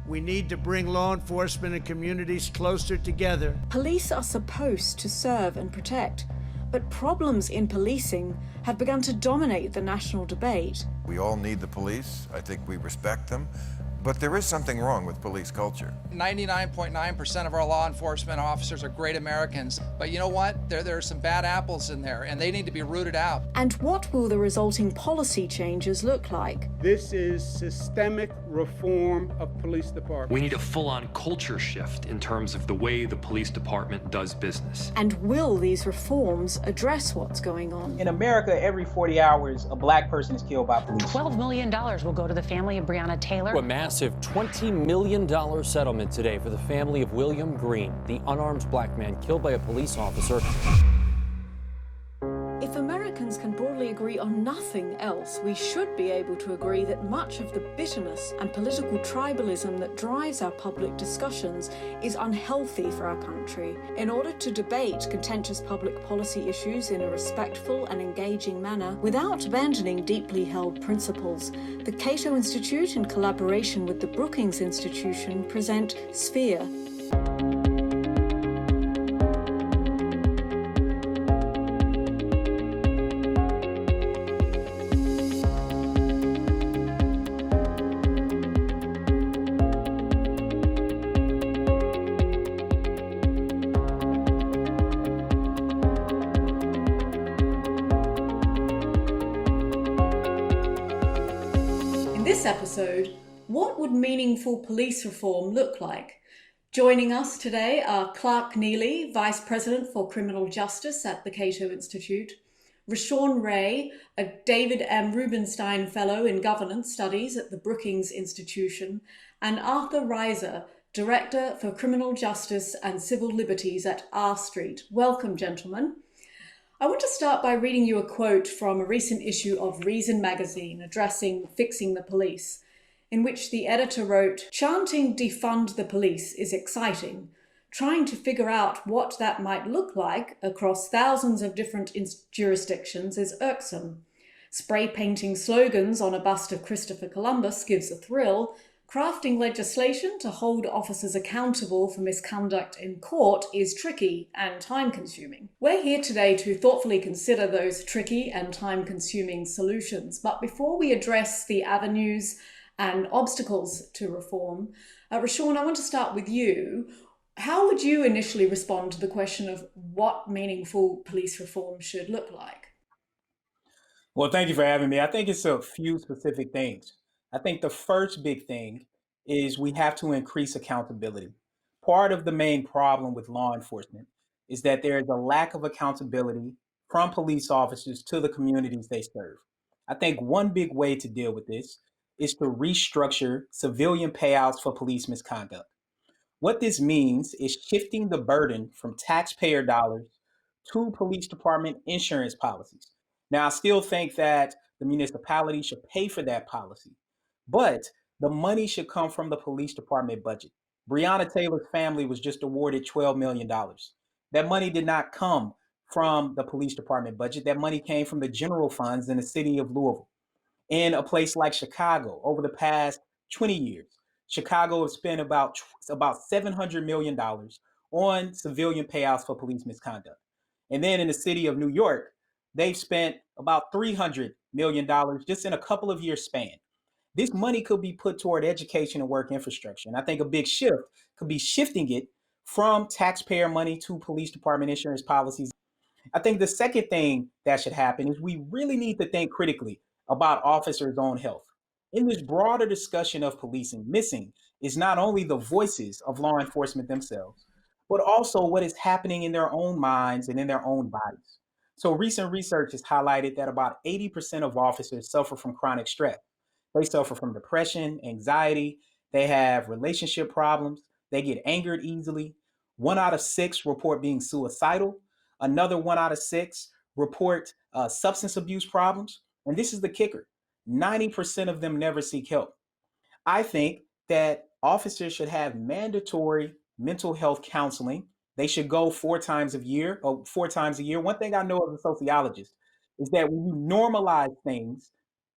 We need to bring law enforcement and communities closer together. Police are supposed to serve and protect, but problems in policing have begun to dominate the national debate. We all need the police. I think we respect them. But there is something wrong with police culture. 99.9% of our law enforcement officers are great Americans. But you know what? There are some bad apples in there, and they need to be rooted out. And what will the resulting policy changes look like? This is systemic reform of police departments. We need a full-on culture shift in terms of the way the police department does business. And will these reforms address what's going on? In America, every 40 hours, a black person is killed by police. $12 million will go to the family of Breonna Taylor. A massive $20 million settlement today for the family of William Green, the unarmed black man killed by a police officer. If Americans can broadly agree on nothing else, we should be able to agree that much of the bitterness and political tribalism that drives our public discussions is unhealthy for our country. In order to debate contentious public policy issues in a respectful and engaging manner without abandoning deeply held principles, the Cato Institute, in collaboration with the Brookings Institution, present Sphere. This episode, what would meaningful police reform look like? Joining us today are Clark Neily, Vice President for Criminal Justice at the Cato Institute, Rashawn Ray, a David M. Rubenstein Fellow in Governance Studies at the Brookings Institution, and Arthur Rizer, Director for Criminal Justice and Civil Liberties at R Street. Welcome, gentlemen. I want to start by reading you a quote from a recent issue of Reason magazine addressing fixing the police, in which the editor wrote, "Chanting defund the police is exciting. Trying to figure out what that might look like across thousands of different jurisdictions is irksome. Spray painting slogans on a bust of Christopher Columbus gives a thrill. Crafting legislation to hold officers accountable for misconduct in court is tricky and time-consuming." We're here today to thoughtfully consider those tricky and time-consuming solutions. But before we address the avenues and obstacles to reform, Rashawn, I want to start with you. How would you initially respond to the question of what meaningful police reform should look like? Well, thank you for having me. I think it's a few specific things. I think the first big thing is we have to increase accountability. Part of the main problem with law enforcement is that there is a lack of accountability from police officers to the communities they serve. I think one big way to deal with this is to restructure civilian payouts for police misconduct. What this means is shifting the burden from taxpayer dollars to police department insurance policies. Now, I still think that the municipality should pay for that policy, but the money should come from the police department budget. Breonna Taylor's family was just awarded $12 million. That money did not come from the police department budget. That money came from the general funds in the city of Louisville. In a place like Chicago, over the past 20 years, Chicago has spent about $700 million on civilian payouts for police misconduct. And then in the city of New York, they've spent about $300 million just in a couple of years span. This money could be put toward education and work infrastructure. And I think a big shift could be shifting it from taxpayer money to police department insurance policies. I think the second thing that should happen is we really need to think critically about officers' own health. In this broader discussion of policing, missing is not only the voices of law enforcement themselves, but also what is happening in their own minds and in their own bodies. So recent research has highlighted that about 80% of officers suffer from chronic stress. They suffer from depression, anxiety, they have relationship problems, they get angered easily. 1 out of 6 report being suicidal. Another 1 out of 6 report substance abuse problems. And this is the kicker. 90% of them never seek help. I think that officers should have mandatory mental health counseling. They should go 4 times a year. One thing I know as a sociologist is that when you normalize things,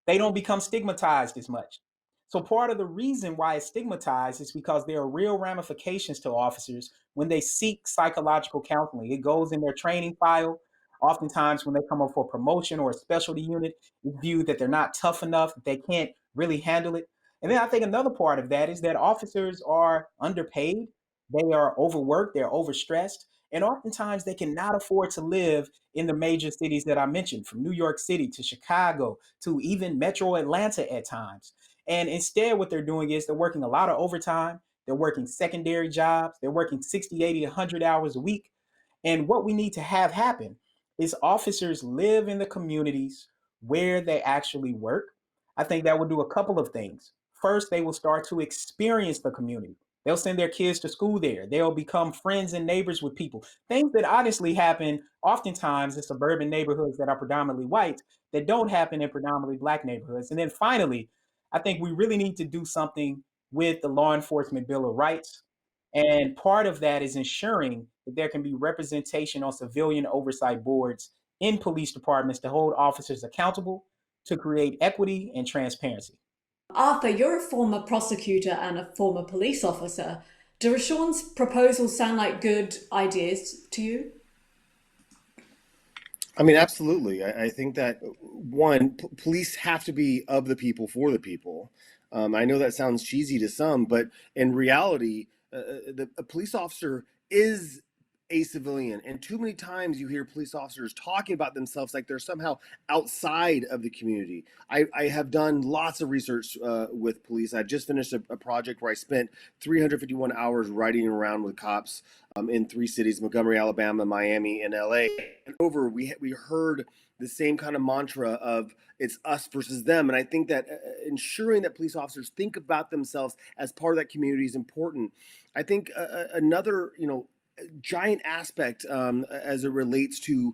they don't become stigmatized as much. So part of the reason why it's stigmatized is because there are real ramifications to officers when they seek psychological counseling. It goes in their training file. Oftentimes, when they come up for promotion or a specialty unit, it's viewed that they're not tough enough, that they can't really handle it. And then I think another part of that is that officers are underpaid, they are overworked, they're overstressed, and oftentimes they cannot afford to live in the major cities that I mentioned, from New York City to Chicago to even Metro Atlanta at times. And instead, what they're doing is they're working a lot of overtime. They're working secondary jobs. They're working 60, 80, 100 hours a week. And what we need to have happen is officers live in the communities where they actually work. I think that will do a couple of things. First, they will start to experience the community. They'll send their kids to school there. They'll become friends and neighbors with people. Things that honestly happen oftentimes in suburban neighborhoods that are predominantly white that don't happen in predominantly Black neighborhoods. And then finally, I think we really need to do something with the Law Enforcement Bill of Rights. And part of that is ensuring that there can be representation on civilian oversight boards in police departments to hold officers accountable, to create equity and transparency. Arthur, you're a former prosecutor and a former police officer. Do Rashawn's proposals sound like good ideas to you? I mean, absolutely. I think that, one, police have to be of the people, for the people. I know that sounds cheesy to some, but in reality, a police officer is a civilian. And too many times you hear police officers talking about themselves like they're somehow outside of the community. I have done lots of research with police. I just finished a project where I spent 351 hours riding around with cops in 3 cities, Montgomery, Alabama, Miami, and LA. And we heard the same kind of mantra of it's us versus them. And I think that ensuring that police officers think about themselves as part of that community is important. I think another, giant aspect as it relates to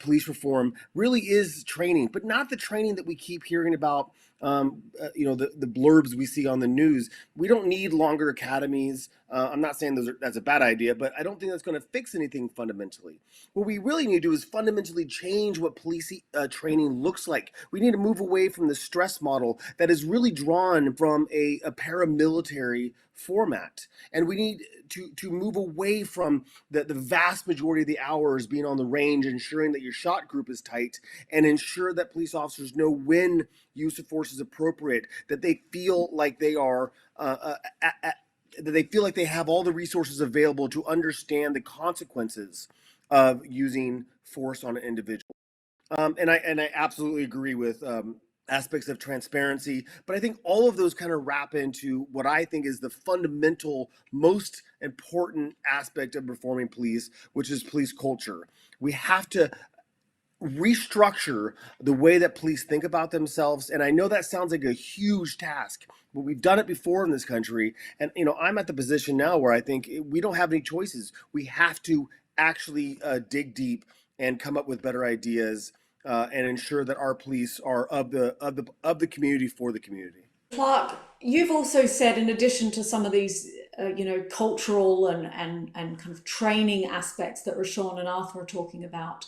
police reform really is training, but not the training that we keep hearing about, the blurbs we see on the news. We don't need longer academies. I'm not saying that's a bad idea, but I don't think that's going to fix anything fundamentally. What we really need to do is fundamentally change what police training looks like. We need to move away from the stress model that is really drawn from a paramilitary format. And we need to move away from the vast majority of the hours being on the range, ensuring that your shot group is tight, and ensure that police officers know when use of force is appropriate, that they feel like they are that they feel like they have all the resources available to understand the consequences of using force on an individual. And I absolutely agree with aspects of transparency, but I think all of those kind of wrap into what I think is the fundamental, most important aspect of reforming police, which is police culture. We have to restructure the way that police think about themselves. And I know that sounds like a huge task, but we've done it before in this country. And, I'm at the position now where I think we don't have any choices. We have to actually dig deep and come up with better ideas and ensure that our police are of the community, for the community. Clark, you've also said, in addition to some of these, cultural and kind of training aspects that Rashawn and Arthur are talking about,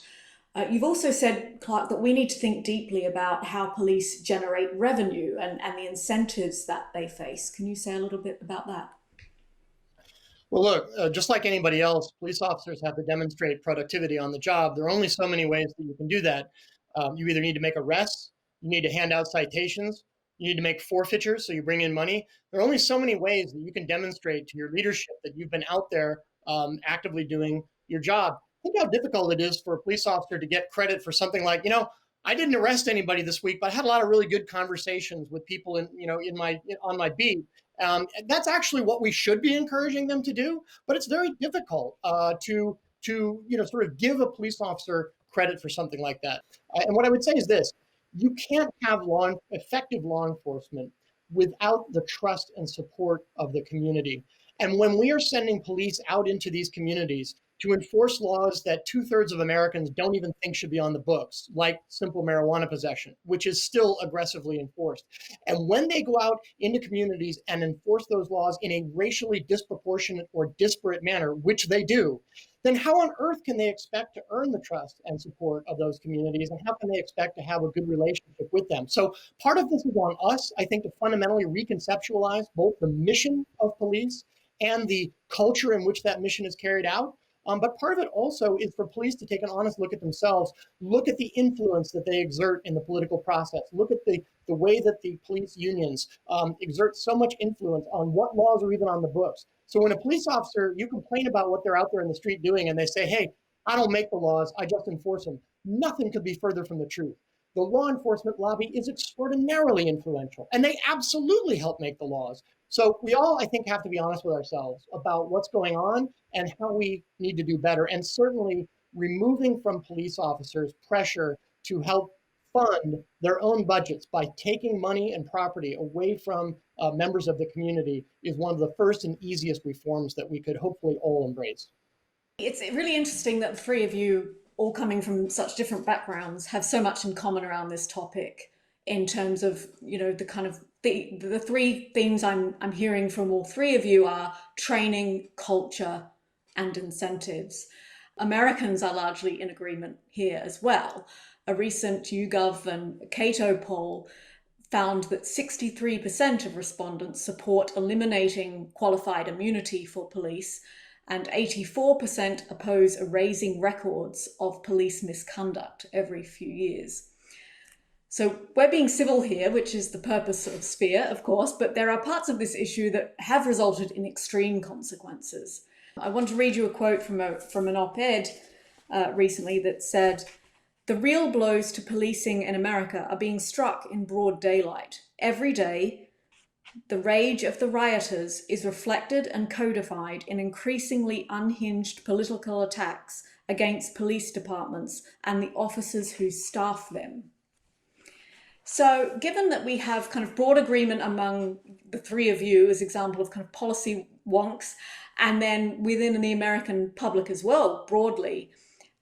you've also said, Clark, that we need to think deeply about how police generate revenue and the incentives that they face. Can you say a little bit about that? Well, look, just like anybody else, police officers have to demonstrate productivity on the job. There are only so many ways that you can do that. You either need to make arrests, you need to hand out citations, you need to make forfeitures, so you bring in money. There are only so many ways that you can demonstrate to your leadership that you've been out there actively doing your job. Think how difficult it is for a police officer to get credit for something like, I didn't arrest anybody this week, but I had a lot of really good conversations with people on my beat. That's actually what we should be encouraging them to do, but it's very difficult to sort of give a police officer credit for something like that. And what I would say is this: you can't have effective law enforcement without the trust and support of the community. And when we are sending police out into these communities, to enforce laws that 2/3 of Americans don't even think should be on the books, like simple marijuana possession, which is still aggressively enforced. And when they go out into communities and enforce those laws in a racially disproportionate or disparate manner, which they do, then how on earth can they expect to earn the trust and support of those communities? And how can they expect to have a good relationship with them? So part of this is on us, I think, to fundamentally reconceptualize both the mission of police and the culture in which that mission is carried out. But part of it also is for police to take an honest look at themselves, look at the influence that they exert in the political process, look at the way that the police unions exert so much influence on what laws are even on the books. So when a police officer, you complain about what they're out there in the street doing, and they say, hey, I don't make the laws, I just enforce them. Nothing could be further from the truth. The law enforcement lobby is extraordinarily influential, and they absolutely help make the laws. So we all, I think, have to be honest with ourselves about what's going on and how we need to do better. And certainly removing from police officers pressure to help fund their own budgets by taking money and property away from members of the community is one of the first and easiest reforms that we could hopefully all embrace. It's really interesting that the three of you, all coming from such different backgrounds, have so much in common around this topic in terms of, you know, the kind of the three themes I'm hearing from all three of you are training, culture, and incentives. Americans are largely in agreement here as well. A recent YouGov and Cato poll found that 63% of respondents support eliminating qualified immunity for police, and 84% oppose erasing records of police misconduct every few years. So we're being civil here, which is the purpose of Sphere, of course, but there are parts of this issue that have resulted in extreme consequences. I want to read you a quote from an op-ed recently that said, "The real blows to policing in America are being struck in broad daylight. Every day, the rage of the rioters is reflected and codified in increasingly unhinged political attacks against police departments and the officers who staff them." So given that we have kind of broad agreement among the three of you as example of kind of policy wonks, and then within the American public as well, broadly,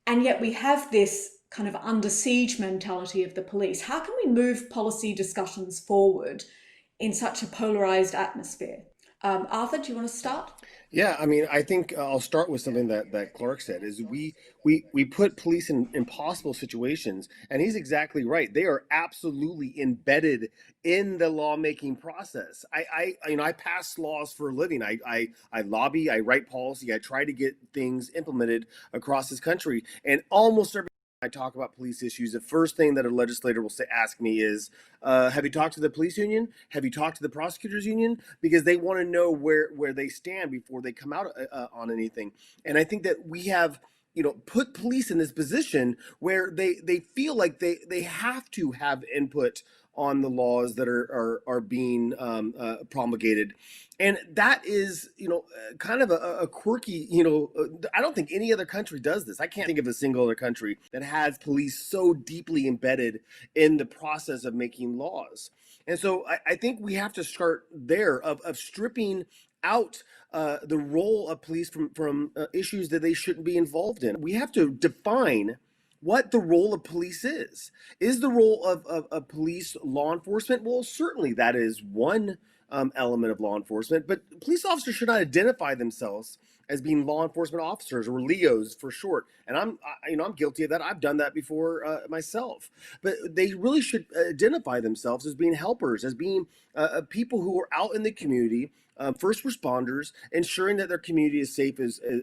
and yet we have this kind of under siege mentality of the police, how can we move policy discussions forward in such a polarized atmosphere? Arthur, do you want to start? Yeah, I mean, I think I'll start with something that Clark said, is we put police in impossible situations, and he's exactly right. They are absolutely embedded in the lawmaking process. I pass laws for a living. I lobby, I write policy, I try to get things implemented across this country, and almost every I talk about police issues, the first thing that a legislator will ask me is, have you talked to the police union? Have you talked to the prosecutors union? Because they want to know where they stand before they come out on anything. And I think that we have, put police in this position where they feel like they have to have input on the laws that are being promulgated. And that is, kind of a quirky, I don't think any other country does this. I can't think of a single other country that has police so deeply embedded in the process of making laws. And so I think we have to start there of stripping out the role of police from issues that they shouldn't be involved in. We have to define what the role of police is. Is the role of police law enforcement? Well, certainly that is one element of law enforcement, but police officers should not identify themselves as being law enforcement officers, or LEOs for short. And I'm guilty of that. I've done that before myself. But they really should identify themselves as being helpers, as being people who are out in the community, first responders, ensuring that their community is safe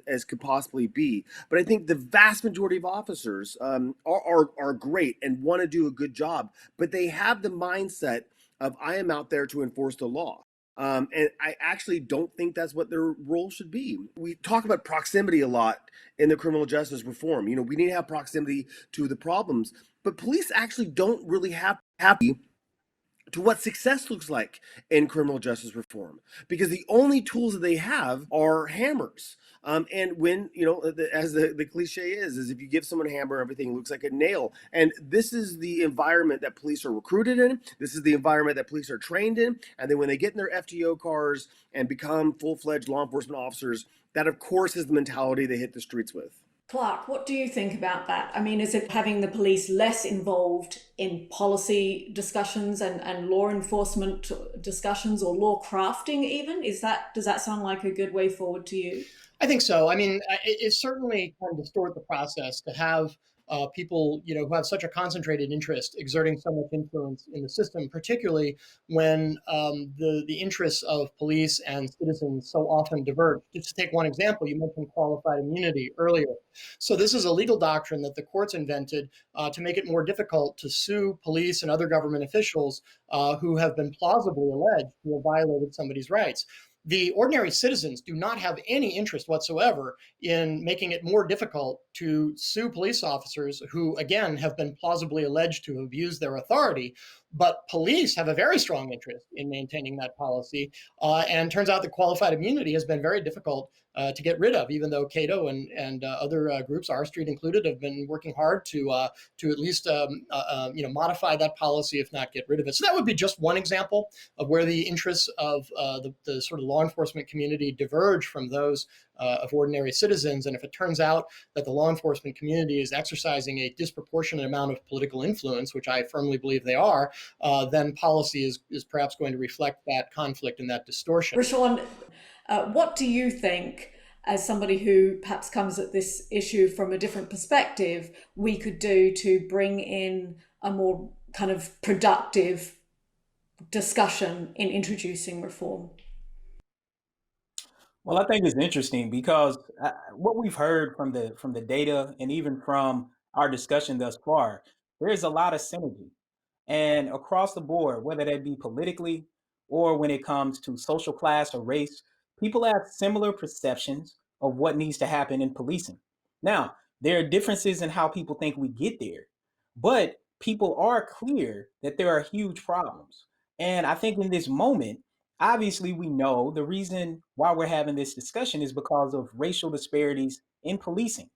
as could possibly be. But I think the vast majority of officers are great and want to do a good job, but they have the mindset of, I am out there to enforce the law. And I actually don't think that's what their role should be. We talk about proximity a lot in the criminal justice reform. We need to have proximity to the problems, but police actually don't really have to what success looks like in criminal justice reform, because the only tools that they have are hammers. And when, as the cliche is if you give someone a hammer, everything looks like a nail. And this is the environment that police are recruited in. This is the environment that police are trained in. And then when they get in their FTO cars and become full-fledged law enforcement officers, that of course is the mentality they hit the streets with. Clark, what do you think about that? I mean, is it having the police less involved in policy discussions and law enforcement discussions or law crafting even? Does that sound like a good way forward to you? I think so. I mean, it certainly can distort the process to have people, who have such a concentrated interest exerting so much influence in the system, particularly when the interests of police and citizens so often diverge. Just to take one example, you mentioned qualified immunity earlier. So this is a legal doctrine that the courts invented to make it more difficult to sue police and other government officials who have been plausibly alleged to have violated somebody's rights. The ordinary citizens do not have any interest whatsoever in making it more difficult to sue police officers who, again, have been plausibly alleged to have abused their authority. But police have a very strong interest in maintaining that policy. And turns out that qualified immunity has been very difficult to get rid of, even though Cato and other groups, R Street included, have been working hard to at least modify that policy, if not get rid of it. So that would be just one example of where the interests of the sort of law enforcement community diverge from those of ordinary citizens. And if it turns out that the law enforcement community is exercising a disproportionate amount of political influence, which I firmly believe they are, then policy is perhaps going to reflect that conflict and that distortion. Rashawn, what do you think, as somebody who perhaps comes at this issue from a different perspective, we could do to bring in a more kind of productive discussion in introducing reform? Well, I think it's interesting because what we've heard from the data and even from our discussion thus far, there is a lot of synergy. And across the board, whether that be politically or when it comes to social class or race, people have similar perceptions of what needs to happen in policing. Now, there are differences in how people think we get there, but people are clear that there are huge problems. And I think in this moment, obviously, we know the reason why we're having this discussion is because of racial disparities in policing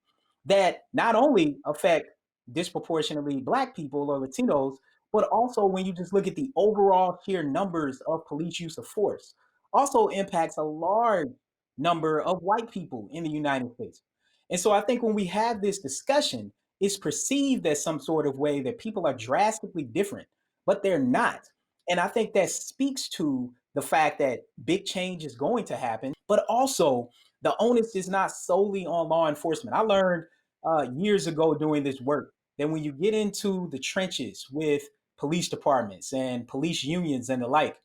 that not only affect disproportionately Black people or Latinos, but also when you just look at the overall sheer numbers of police use of force, also impacts a large number of white people in the United States. And so I think when we have this discussion, it's perceived as some sort of way that people are drastically different, but they're not. And I think that speaks to the fact that big change is going to happen, but also the onus is not solely on law enforcement. I learned years ago doing this work that when you get into the trenches with police departments and police unions and the like,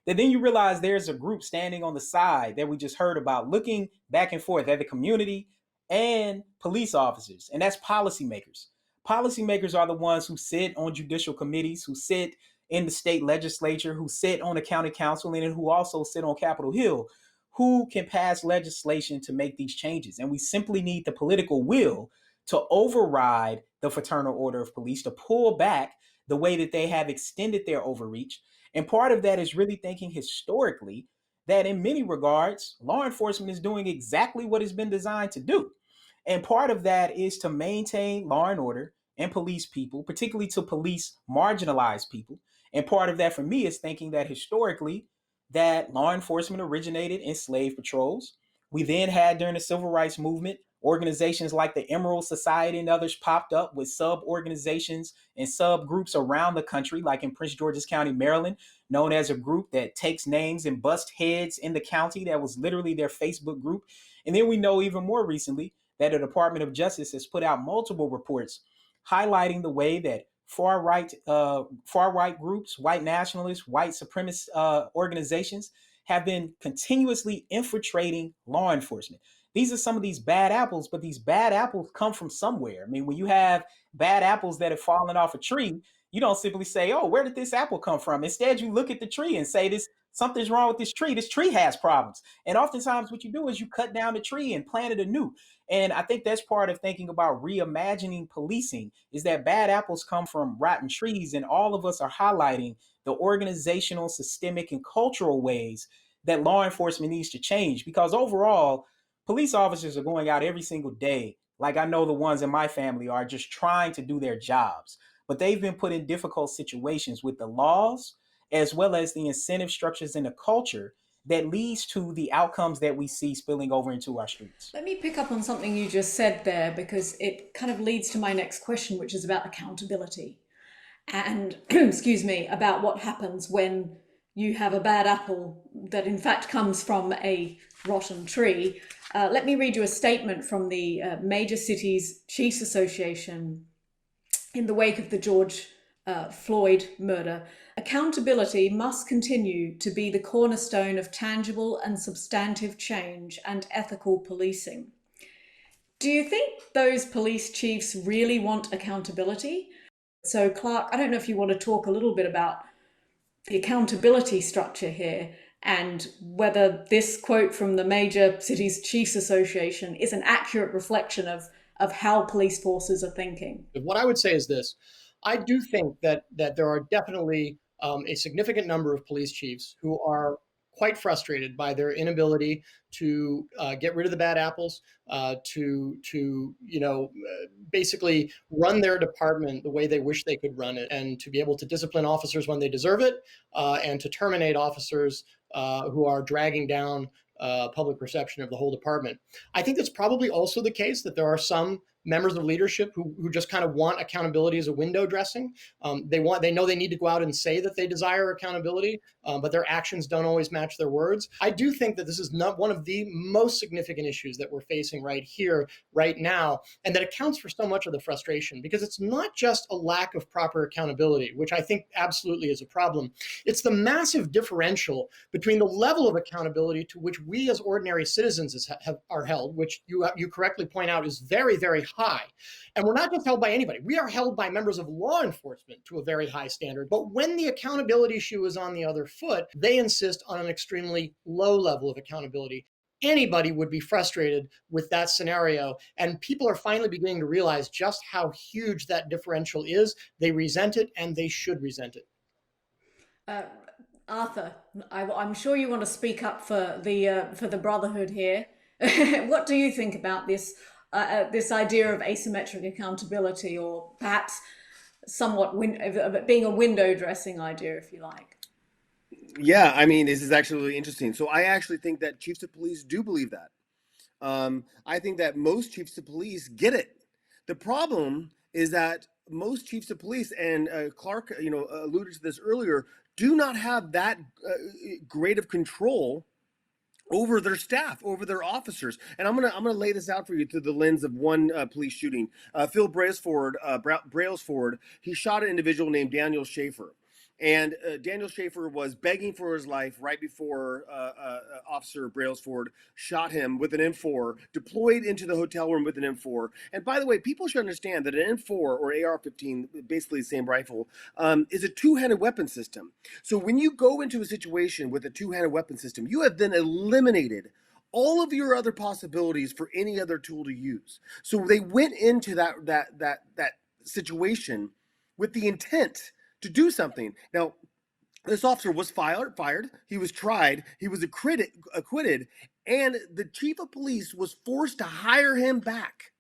that then you realize there's a group standing on the side that we just heard about, looking back and forth at the community and police officers, and that's policymakers. Policymakers are the ones who sit on judicial committees, who sit in the state legislature, who sit on the county council, and who also sit on Capitol Hill, who can pass legislation to make these changes. And we simply need the political will to override the fraternal order of police, to pull back the way that they have extended their overreach. And part of that is really thinking historically that in many regards, law enforcement is doing exactly what it's been designed to do. And part of that is to maintain law and order and police people, particularly to police marginalized people. And part of that for me is thinking that historically that law enforcement originated in slave patrols. We then had during the civil rights movement, organizations like the Emerald Society and others popped up with sub-organizations and subgroups around the country, like in Prince George's County, Maryland, known as a group that takes names and busts heads in the county. That was literally their Facebook group. And then we know even more recently that the Department of Justice has put out multiple reports highlighting the way that far right groups, white nationalists, white supremacist organizations have been continuously infiltrating law enforcement. These are some of these bad apples, but these bad apples come from somewhere. I mean, when you have bad apples that have fallen off a tree, you don't simply say, oh, where did this apple come from? Instead, you look at the tree and say, this something's wrong with this tree. This tree has problems. And oftentimes what you do is you cut down the tree and plant it anew. And I think that's part of thinking about reimagining policing, is that bad apples come from rotten trees. And all of us are highlighting the organizational, systemic, and cultural ways that law enforcement needs to change. Because overall, police officers are going out every single day, like I know the ones in my family are, just trying to do their jobs. But they've been put in difficult situations with the laws, as well as the incentive structures and the culture that leads to the outcomes that we see spilling over into our streets. Let me pick up on something you just said there, because it kind of leads to my next question, which is about accountability. And, excuse me, about what happens when you have a bad apple that in fact comes from a rotten tree. Let me read you a statement from the Major Cities Chiefs Association in the wake of the George Floyd murder. Accountability must continue to be the cornerstone of tangible and substantive change and ethical policing. Do you think those police chiefs really want accountability? So Clark, I don't know if you want to talk a little bit about the accountability structure here and whether this quote from the Major Cities Chiefs Association is an accurate reflection of how police forces are thinking. What I would say is this. I do think that there are definitely a significant number of police chiefs who are quite frustrated by their inability to get rid of the bad apples, to basically run their department the way they wish they could run it, and to be able to discipline officers when they deserve it, and to terminate officers who are dragging down public perception of the whole department. I think it's probably also the case that there are some members of leadership who just kind of want accountability as a window dressing. They know they need to go out and say that they desire accountability, but their actions don't always match their words. I do think that this is not one of the most significant issues that we're facing right here, right now, and that accounts for so much of the frustration, because it's not just a lack of proper accountability, which I think absolutely is a problem. It's the massive differential between the level of accountability to which we as ordinary citizens are held, which you correctly point out is very, very high. And we're not just held by anybody. We are held by members of law enforcement to a very high standard. But when the accountability shoe is on the other foot, they insist on an extremely low level of accountability. Anybody would be frustrated with that scenario. And people are finally beginning to realize just how huge that differential is. They resent it, and they should resent it. Arthur, I'm sure you want to speak up for the Brotherhood here. What do you think about this idea of asymmetric accountability, or perhaps somewhat being a window dressing idea, if you like? Yeah, I mean, this is actually really interesting. So I actually think that chiefs of police do believe that. I think that most chiefs of police get it. The problem is that most chiefs of police, and Clark, alluded to this earlier, do not have that great of control over their staff, over their officers. And I'm gonna lay this out for you through the lens of one police shooting. Phil Brailsford, he shot an individual named Daniel Schaefer. And Daniel Schaefer was begging for his life right before Officer Brailsford shot him with an M4, deployed into the hotel room with an M4. And by the way, people should understand that an M4 or AR-15, basically the same rifle, is a two-handed weapon system. So when you go into a situation with a two-handed weapon system, you have then eliminated all of your other possibilities for any other tool to use. So they went into that situation with the intent to do something. Now, this officer was fired, he was tried, he was acquitted, and the chief of police was forced to hire him back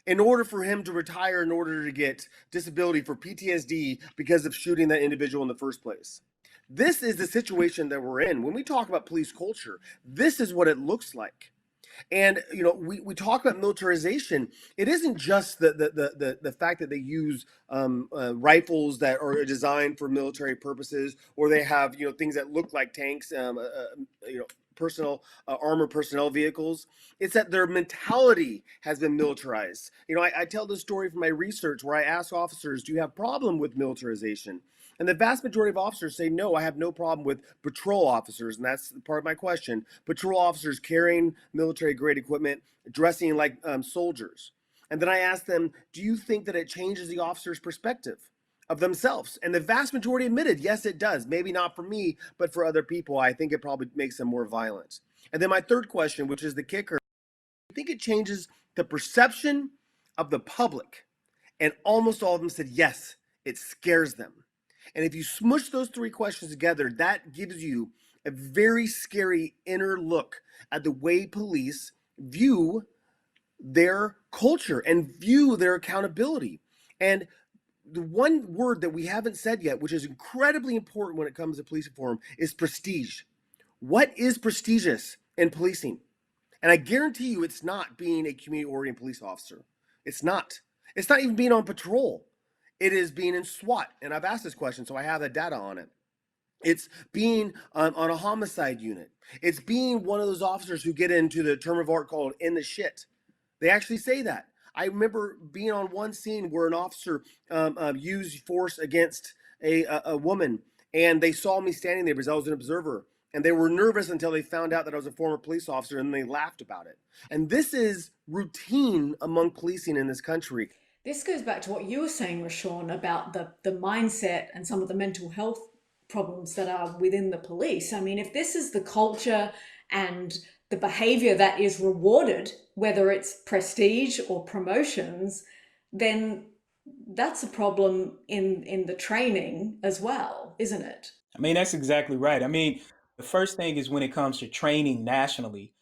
in order for him to retire, in order to get disability for PTSD because of shooting that individual in the first place. This is the situation that we're in. When we talk about police culture, this is what it looks like. And we talk about militarization. It isn't just the fact that they use rifles that are designed for military purposes, or they have things that look like tanks, armored personnel vehicles. It's that their mentality has been militarized. I tell this story from my research where I ask officers, do you have a problem with militarization? And the vast majority of officers say, no, I have no problem with patrol officers. And that's part of my question. Patrol officers carrying military-grade equipment, dressing like soldiers. And then I ask them, do you think that it changes the officer's perspective of themselves. And the vast majority admitted, yes, it does. Maybe not for me, but for other people, I think it probably makes them more violent. And then my third question, which is the kicker, I think it changes the perception of the public. And almost all of them said, yes, it scares them. And if you smush those three questions together, that gives you a very scary inner look at the way police view their culture and view their accountability. And the one word that we haven't said yet, which is incredibly important when it comes to police reform, is prestige. What is prestigious in policing? And I guarantee you it's not being a community-oriented police officer. It's not. It's not even being on patrol. It is being in SWAT. And I've asked this question, so I have the data on it. It's being on a homicide unit. It's being one of those officers who get into the term of art called in the shit. They actually say that. I remember being on one scene where an officer used force against a woman, and they saw me standing there because I was an observer. And they were nervous until they found out that I was a former police officer, and they laughed about it. And this is routine among policing in this country. This goes back to what you were saying, Rashawn, about the mindset and some of the mental health problems that are within the police. I mean, if this is the culture and the behavior that is rewarded, whether it's prestige or promotions, then that's a problem in the training as well, isn't it? I mean, that's exactly right. I mean, the first thing is when it comes to training nationally,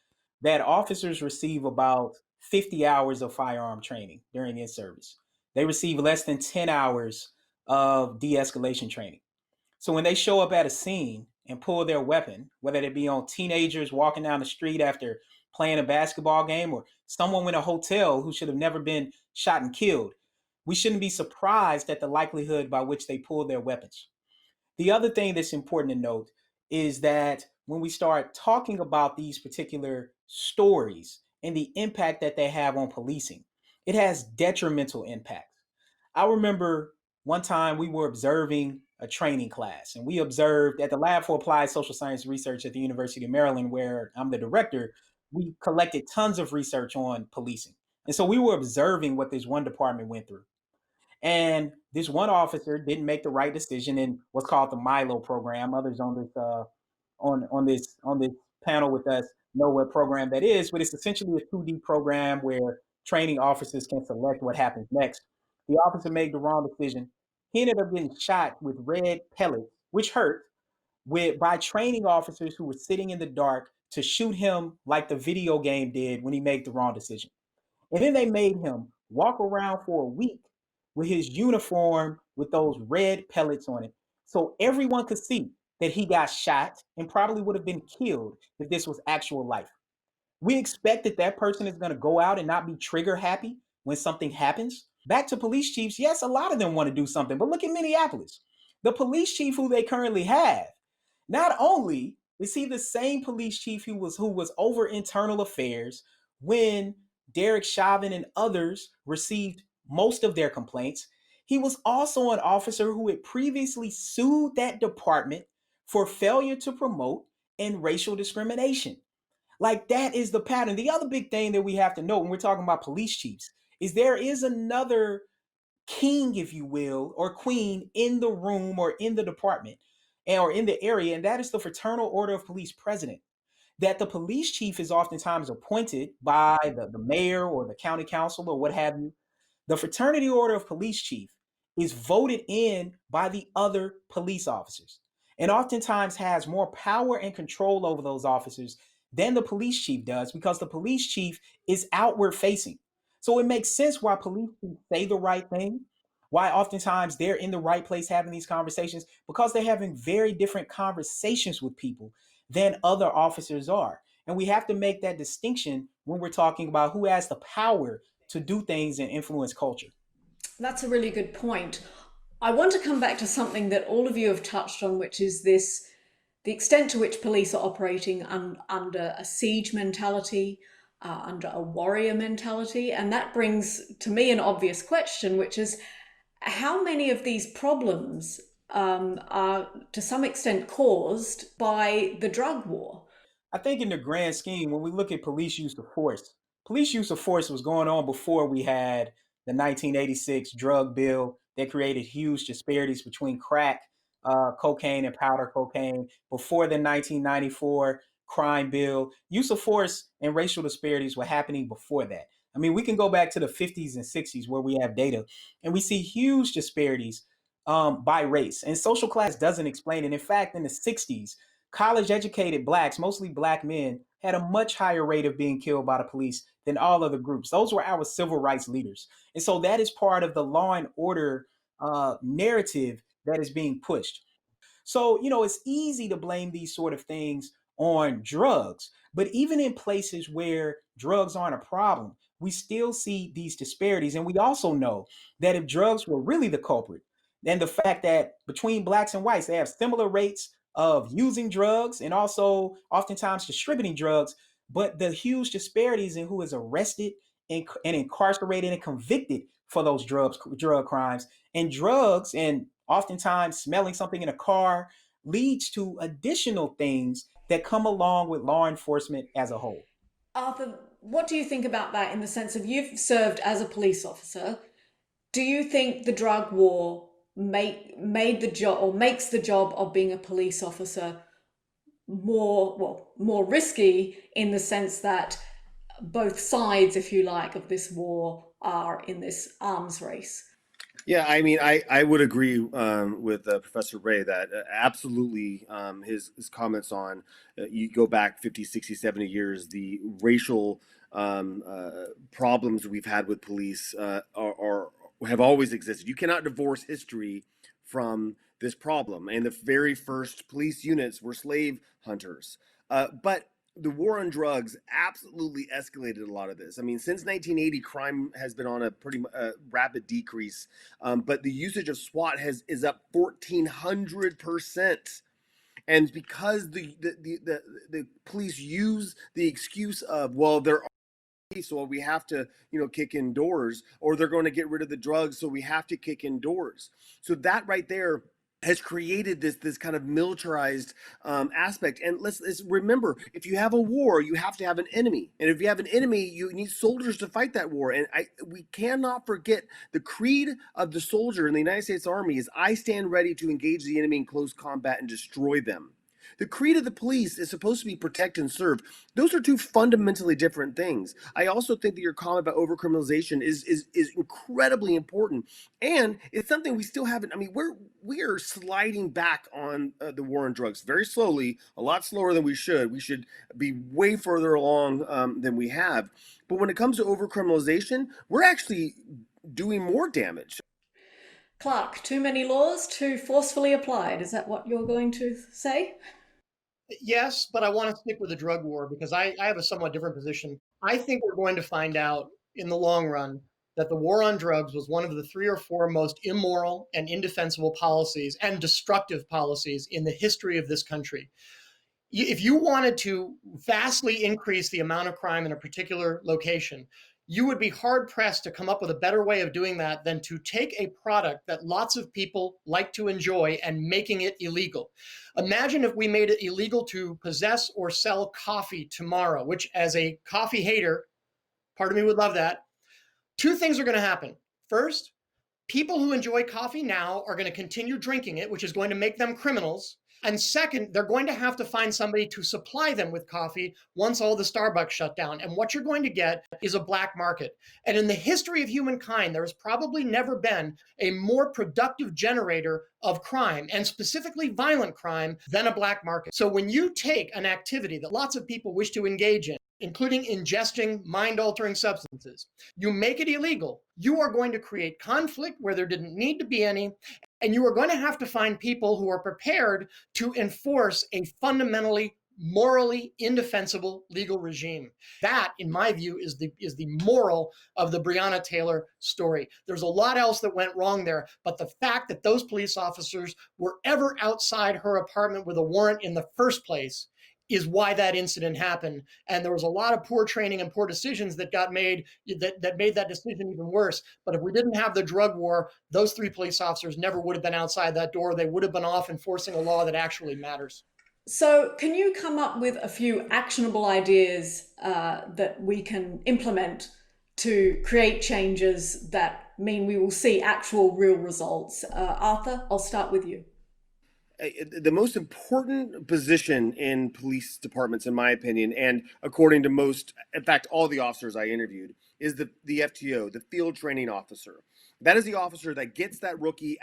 that officers receive about 50 hours of firearm training during their service. They receive less than 10 hours of de-escalation training. So when they show up at a scene and pull their weapon, whether it be on teenagers walking down the street after playing a basketball game or someone in a hotel who should have never been shot and killed, we shouldn't be surprised at the likelihood by which they pull their weapons. The other thing that's important to note is that when we start talking about these particular stories and the impact that they have on policing, it has detrimental impacts. I remember one time we were observing a training class, and we observed at the Lab for Applied Social Science Research at the University of Maryland, where I'm the director, we collected tons of research on policing. And so we were observing what this one department went through. And this one officer didn't make the right decision in what's called the Milo program. Others on this panel with us know what program that is, but it's essentially a 2D program where training officers can select what happens next. The officer made the wrong decision. He ended up getting shot with red pellets, which hurt, by training officers who were sitting in the dark to shoot him like the video game did when he made the wrong decision. And then they made him walk around for a week with his uniform with those red pellets on it, so everyone could see that he got shot and probably would have been killed if this was actual life. We expect that that person is going to go out and not be trigger happy when something happens. Back to police chiefs, yes, a lot of them want to do something, but look at Minneapolis. The police chief who they currently have, not only is he the same police chief who was over internal affairs when Derek Chauvin and others received most of their complaints, he was also an officer who had previously sued that department for failure to promote and racial discrimination. Like, that is the pattern. The other big thing that we have to know when we're talking about police chiefs is there is another king, if you will, or queen in the room or in the department or in the area, and that is the Fraternal Order of Police president. That the police chief is oftentimes appointed by the mayor or the county council or what have you. The Fraternity Order of Police chief is voted in by the other police officers and oftentimes has more power and control over those officers than the police chief does, because the police chief is outward facing. So it makes sense why police chiefs say the right thing, why oftentimes they're in the right place having these conversations, because they're having very different conversations with people than other officers are. And we have to make that distinction when we're talking about who has the power to do things and influence culture. That's a really good point. I want to come back to something that all of you have touched on, which is the extent to which police are operating under a siege mentality, under a warrior mentality. And that brings to me an obvious question, which is how many of these problems are to some extent caused by the drug war? I think in the grand scheme, when we look at police use of force was going on before we had the 1986 drug bill, that created huge disparities between crack cocaine and powder cocaine before the 1994 crime bill. Use of force and racial disparities were happening before that. I mean, we can go back to the 50s and 60s where we have data and we see huge disparities by race. And social class doesn't explain it. In fact, in the 60s, college educated blacks, mostly black men, had a much higher rate of being killed by the police than all other groups. Those were our civil rights leaders. And so that is part of the law and order narrative that is being pushed. So, you know, it's easy to blame these sort of things on drugs, but even in places where drugs aren't a problem, we still see these disparities. And we also know that if drugs were really the culprit, then the fact that between blacks and whites, they have similar rates of using drugs and also oftentimes distributing drugs, but the huge disparities in who is arrested and incarcerated and convicted for those drug crimes, and drugs and oftentimes smelling something in a car leads to additional things that come along with law enforcement as a whole. Arthur, what do you think about that in the sense of you've served as a police officer? Do you think the drug war made the job or makes the job of being a police officer more risky in the sense that both sides, if you like, of this war are in this arms race? Yeah, I mean, I would agree with Professor Ray that absolutely his comments on, you go back 50, 60, 70 years, the racial problems we've had with police have always existed. You cannot divorce history from this problem. And the very first police units were slave hunters. But the war on drugs absolutely escalated a lot of this. I mean, since 1980, crime has been on a pretty rapid decrease, but the usage of SWAT is up 1,400%. And because the police use the excuse of, well, they're so we have to, kick in doors, or they're going to get rid of the drugs, so we have to kick in doors. So that right there has created this kind of militarized aspect. And let's remember, if you have a war, you have to have an enemy. And if you have an enemy, you need soldiers to fight that war. And we cannot forget the creed of the soldier in the United States Army is, I stand ready to engage the enemy in close combat and destroy them. The creed of the police is supposed to be protect and serve. Those are two fundamentally different things. I also think that your comment about overcriminalization is incredibly important, and it's something we still haven't. I mean, we are sliding back on the war on drugs very slowly, a lot slower than we should. We should be way further along than we have. But when it comes to overcriminalization, we're actually doing more damage. Clark, too many laws, too forcefully applied. Is that what you're going to say? Yes, but I want to stick with the drug war because I have a somewhat different position. I think we're going to find out in the long run that the war on drugs was one of the 3 or 4 most immoral and indefensible policies and destructive policies in the history of this country. If you wanted to vastly increase the amount of crime in a particular location, you would be hard-pressed to come up with a better way of doing that than to take a product that lots of people like to enjoy and making it illegal. Imagine if we made it illegal to possess or sell coffee tomorrow, which as a coffee hater, part of me would love that. 2 things are going to happen. First, people who enjoy coffee now are going to continue drinking it, which is going to make them criminals. And second, they're going to have to find somebody to supply them with coffee once all the Starbucks shut down. And what you're going to get is a black market. And in the history of humankind, there has probably never been a more productive generator of crime, and specifically violent crime, than a black market. So when you take an activity that lots of people wish to engage in, including ingesting mind-altering substances, you make it illegal, you are going to create conflict where there didn't need to be any, and you are going to have to find people who are prepared to enforce a fundamentally, morally indefensible legal regime. That, in my view, is the moral of the Breonna Taylor story. There's a lot else that went wrong there, but the fact that those police officers were ever outside her apartment with a warrant in the first place is why that incident happened. And there was a lot of poor training and poor decisions that got made that made that decision even worse. But if we didn't have the drug war, those 3 police officers never would have been outside that door. They would have been off enforcing a law that actually matters. So can you come up with a few actionable ideas that we can implement to create changes that mean we will see actual real results? Arthur, I'll start with you. The most important position in police departments, in my opinion, and according to most, in fact, all the officers I interviewed, is the FTO, the field training officer. That is the officer that gets that rookie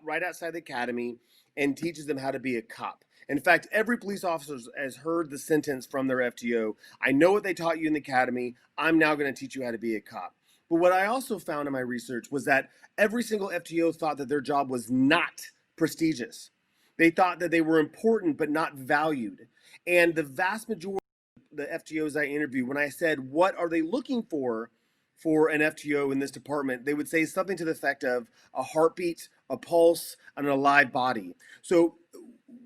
right outside the academy and teaches them how to be a cop. In fact, every police officer has heard the sentence from their FTO, I know what they taught you in the academy, I'm now going to teach you how to be a cop. But what I also found in my research was that every single FTO thought that their job was not prestigious. They thought that they were important but not valued. And the vast majority of the FTOs I interviewed, when I said, what are they looking for an FTO in this department, they would say something to the effect of a heartbeat, a pulse, and a live body. So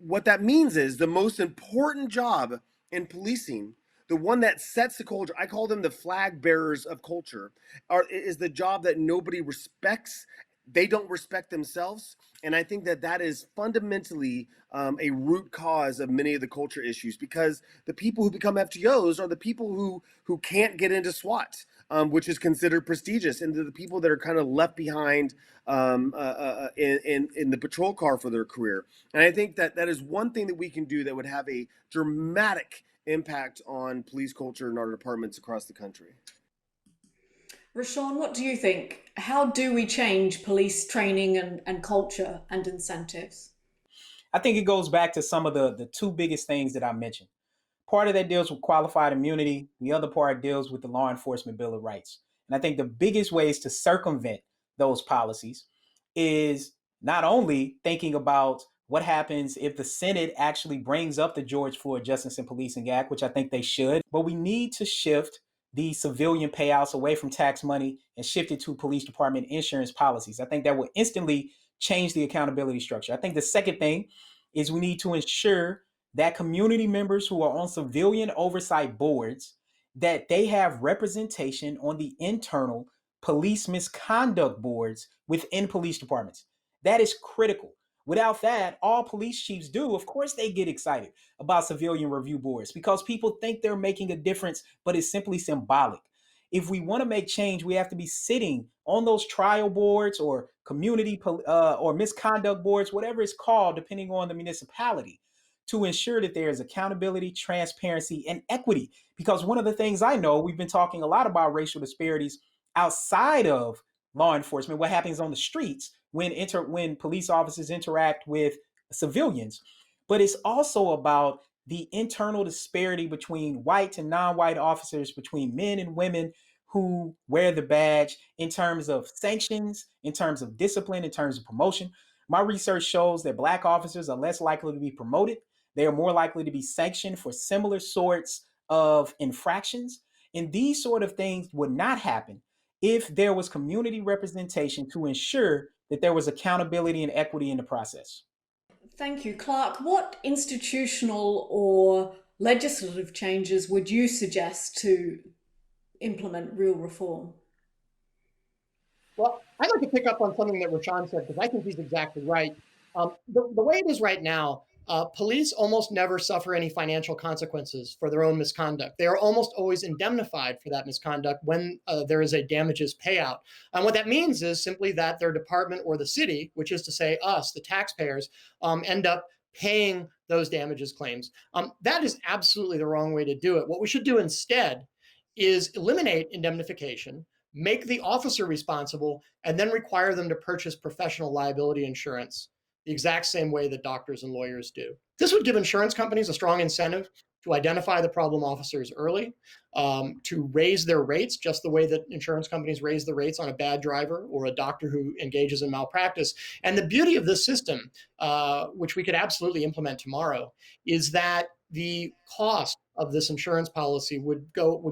what that means is the most important job in policing, the one that sets the culture, I call them the flag bearers of culture, is the job that nobody respects. They don't respect themselves. And I think that that is fundamentally a root cause of many of the culture issues, because the people who become FTOs are the people who can't get into SWAT, which is considered prestigious, and they're the people that are kind of left behind in the patrol car for their career. And I think that that is one thing that we can do that would have a dramatic impact on police culture in our departments across the country. Rashawn, what do you think? How do we change police training and culture and incentives? I think it goes back to some of the two biggest things that I mentioned. Part of that deals with qualified immunity. The other part deals with the Law Enforcement Bill of Rights. And I think the biggest ways to circumvent those policies is not only thinking about what happens if the Senate actually brings up the George Floyd Justice and Policing Act, which I think they should, but we need to shift the civilian payouts away from tax money and shift it to police department insurance policies. I think that will instantly change the accountability structure. I think the second thing is we need to ensure that community members who are on civilian oversight boards, that they have representation on the internal police misconduct boards within police departments. That is critical. Without that, all police chiefs do, of course, they get excited about civilian review boards because people think they're making a difference, but it's simply symbolic. If we want to make change, we have to be sitting on those trial boards or community or misconduct boards, whatever it's called, depending on the municipality, to ensure that there is accountability, transparency, and equity. Because one of the things I know, we've been talking a lot about racial disparities outside of law enforcement, what happens on the streets when police officers interact with civilians. But it's also about the internal disparity between white and non-white officers, between men and women who wear the badge, in terms of sanctions, in terms of discipline, in terms of promotion. My research shows that Black officers are less likely to be promoted. They are more likely to be sanctioned for similar sorts of infractions. And these sort of things would not happen if there was community representation to ensure that there was accountability and equity in the process. Thank you. Clark, what institutional or legislative changes would you suggest to implement real reform? Well, I'd like to pick up on something that Rashawn said, because I think he's exactly right. The way it is right now, police almost never suffer any financial consequences for their own misconduct. They are almost always indemnified for that misconduct when there is a damages payout. And what that means is simply that their department or the city, which is to say us, the taxpayers, end up paying those damages claims. That is absolutely the wrong way to do it. What we should do instead is eliminate indemnification, make the officer responsible, and then require them to purchase professional liability insurance the exact same way that doctors and lawyers do. This would give insurance companies a strong incentive to identify the problem officers early, to raise their rates just the way that insurance companies raise the rates on a bad driver or a doctor who engages in malpractice. And the beauty of this system, which we could absolutely implement tomorrow, is that the cost of this insurance policy would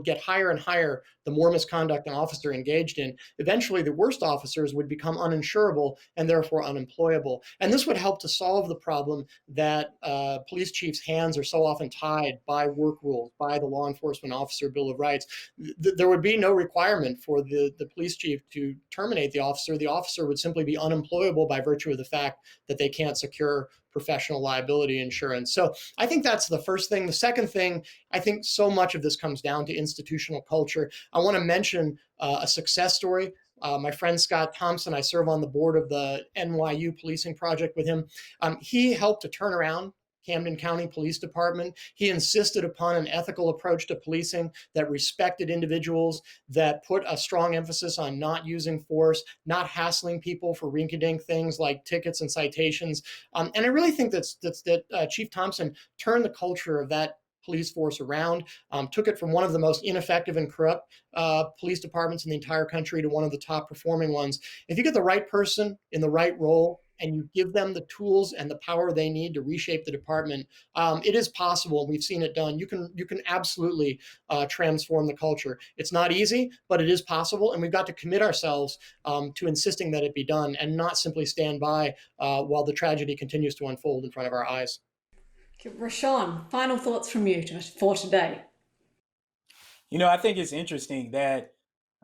get higher and higher the more misconduct an officer engaged in. Eventually, the worst officers would become uninsurable and therefore unemployable. And this would help to solve the problem that police chiefs' hands are so often tied by work rules, by the Law Enforcement Officer Bill of Rights. There would be no requirement for the police chief to terminate the officer. The officer would simply be unemployable by virtue of the fact that they can't secure professional liability insurance. So I think that's the first thing. The second thing, I think so much of this comes down to institutional culture. I want to mention a success story. My friend Scott Thompson, I serve on the board of the NYU policing project with him. He helped to turn around Camden County Police Department. He insisted upon an ethical approach to policing that respected individuals, that put a strong emphasis on not using force, not hassling people for rinky-dink things like tickets and citations. And I really think that Chief Thompson turned the culture of that police force around, took it from one of the most ineffective and corrupt police departments in the entire country to one of the top performing ones. If you get the right person in the right role, and you give them the tools and the power they need to reshape the department, it is possible, and we've seen it done. You can absolutely transform the culture. It's not easy, but it is possible, and we've got to commit ourselves to insisting that it be done and not simply stand by while the tragedy continues to unfold in front of our eyes. Rashawn, final thoughts from you for today. You know, I think it's interesting that,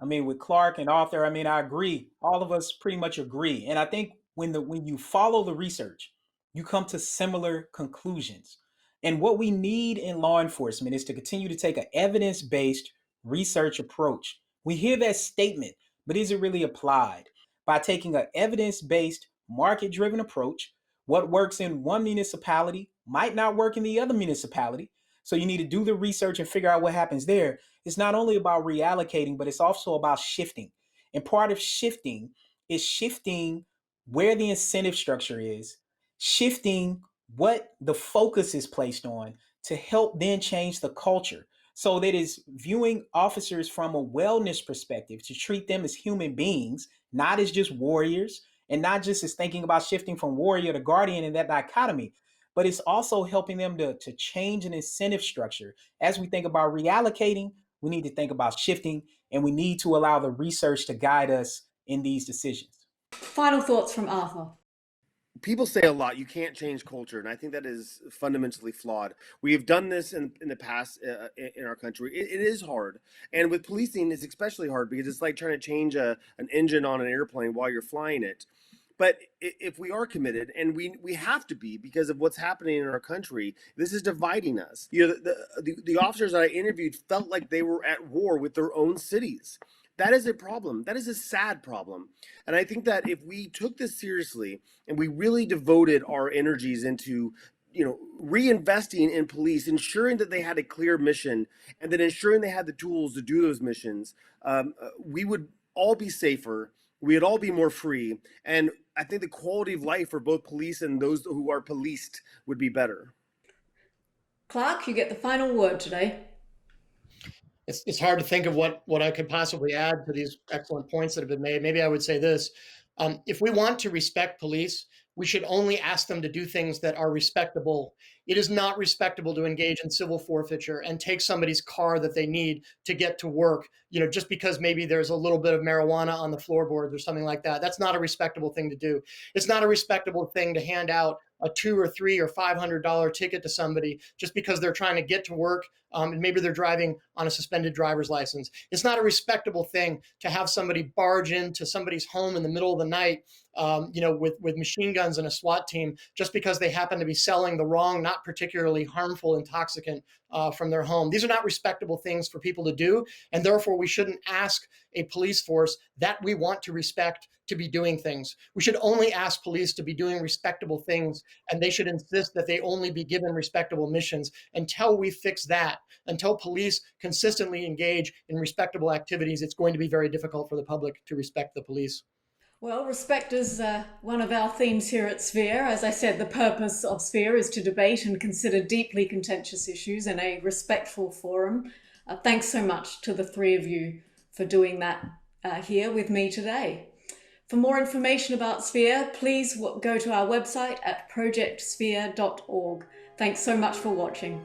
with Clark and Arthur, I agree. All of us pretty much agree. And I think when you follow the research, you come to similar conclusions. And what we need in law enforcement is to continue to take an evidence-based research approach. We hear that statement, but is it really applied? By taking an evidence-based, market-driven approach, what works in one municipality might not work in the other municipality. So you need to do the research and figure out what happens there. It's not only about reallocating, but it's also about shifting. And part of shifting is shifting where the incentive structure is, shifting what the focus is placed on to help then change the culture. So that is viewing officers from a wellness perspective, to treat them as human beings, not as just warriors, and not just as thinking about shifting from warrior to guardian in that dichotomy, but it's also helping them to change an incentive structure. As we think about reallocating, we need to think about shifting, and we need to allow the research to guide us in these decisions. Final thoughts from Arthur. People say a lot, you can't change culture, and I think that is fundamentally flawed. We have done this in the past in our country. It is hard, and with policing, it's especially hard because it's like trying to change an engine on an airplane while you're flying it. But if we are committed, and we have to be because of what's happening in our country, this is dividing us. You know, the officers that I interviewed felt like they were at war with their own cities. That is a problem. That is a sad problem. And I think that if we took this seriously and we really devoted our energies into, reinvesting in police, ensuring that they had a clear mission, and then ensuring they had the tools to do those missions, we would all be safer. We would all be more free. And I think the quality of life for both police and those who are policed would be better. Clark, you get the final word today. It's hard to think of what I could possibly add to these excellent points that have been made. Maybe I would say this. If we want to respect police, we should only ask them to do things that are respectable. It is not respectable to engage in civil forfeiture and take somebody's car that they need to get to work, just because maybe there's a little bit of marijuana on the floorboards or something like that. That's not a respectable thing to do. It's not a respectable thing to hand out a $200 or $300 or $500 ticket to somebody just because they're trying to get to work, and maybe they're driving on a suspended driver's license. It's not a respectable thing to have somebody barge into somebody's home in the middle of the night, with machine guns and a SWAT team just because they happen to be selling the wrong, not particularly harmful intoxicant from their home. These are not respectable things for people to do, and therefore we shouldn't ask a police force that we want to respect to be doing things. We should only ask police to be doing respectable things, and they should insist that they only be given respectable missions. Until we fix that, until police consistently engage in respectable activities, it's going to be very difficult for the public to respect the police. Well, respect is one of our themes here at Sphere. As I said, the purpose of Sphere is to debate and consider deeply contentious issues in a respectful forum. Thanks so much to the three of you for doing that here with me today. For more information about Sphere, please go to our website at projectsphere.org. Thanks so much for watching.